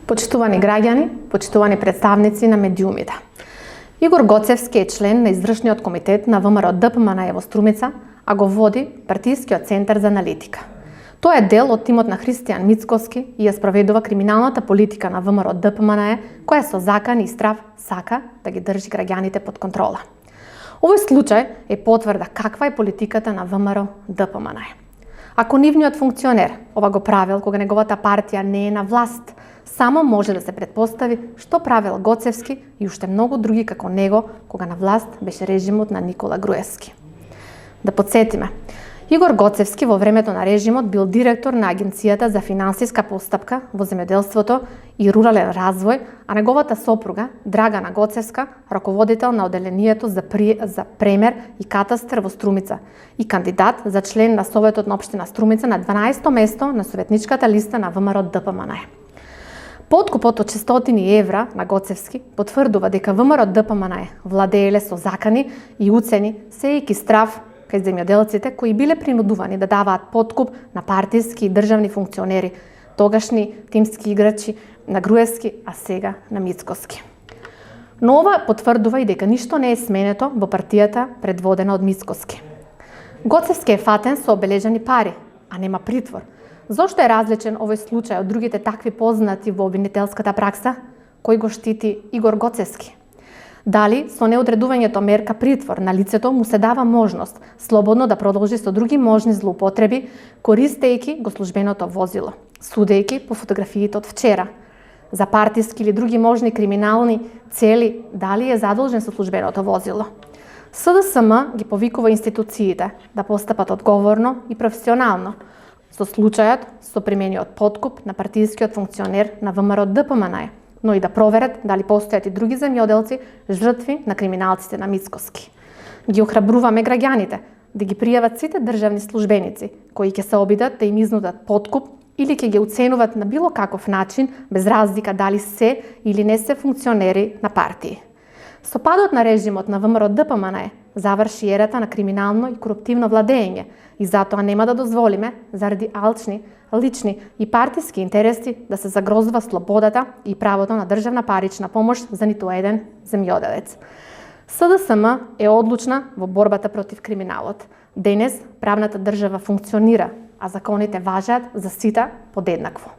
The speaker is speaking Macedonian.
Почитувани граѓани, почитувани представници на медиумите. Игор Гоцевски е член на Извршниот комитет на ВМРО ДПМН во Струмица, а го води партискиот центар за аналитика. Тој е дел од тимот на Христијан Мицкоски и ја спроведува криминалната политика на ВМРО ДПМН, која со закан и страв сака да ги држи граѓаните под контрола. Овој случај е потврда каква е политиката на ВМРО ДПМН. Ако нивниот функционер ова го правил кога неговата партија не е на власт, само може да се претпостави што правил Гоцевски и уште многу други како него кога на власт беше режимот на Никола Груевски. Да подсетиме, Игор Гоцевски во времето на режимот бил директор на Агенцијата за финансиска постапка во земјоделството и рурален развој, а неговата сопруга Драгана Гоцевска раководител на оделението за премер и катастар во Струмица и кандидат за член на Советот на општина Струмица на 12-то место на советничката листа на ВМРО ДПМН. Подкупот од 600 евра на Гоцевски потврдува дека ВМРО ДПМН владееле со закани и уцени, сејќи страв кај земјоделците кои биле принудувани да даваат подкуп на партиски и државни функционери, тогашни тимски играчи на Груевски, а сега на Мицкоски. Но ова потврдува и дека ништо не е сменето во партијата предводена од Мицкоски. Гоцевски е фатен со обележани пари, а нема притвор. Зошто е различен овој случај од другите такви познати во обвинителската пракса? Кој го штити Игор Гоцевски? Дали со неодредувањето мерка притвор на лицето му се дава можност слободно да продолжи со други можни злоупотреби, користејќи го службеното возило, судејќи по фотографиите од вчера? За партиски или други можни криминални цели, дали е задолжен со службеното возило? СДСМ ги повикува институциите да постапат одговорно и професионално со случајот со примениот подкуп на партискиот функционер на ВМРО ДПМН, но и да проверат дали постојат и други земјоделци жртви на криминалците на Мицкоски. Ги охрабруваме граѓаните да ги пријават сите државни службеници кои ќе се обидат да им изнудат подкуп или ќе ги уценуват на било каков начин без разлика дали се или не се функционери на партии. Со падот на режимот на ВМРО ДПМН заврши ерата на криминално и коруптивно владење и затоа нема да дозволиме, заради алчни, лични и партиски интереси, да се загрозува слободата и правото на државна парична помош за ниту еден земјоделец. СДСМ е одлучна во борбата против криминалот. Денес правната држава функционира, а законите важат за сите подеднакво.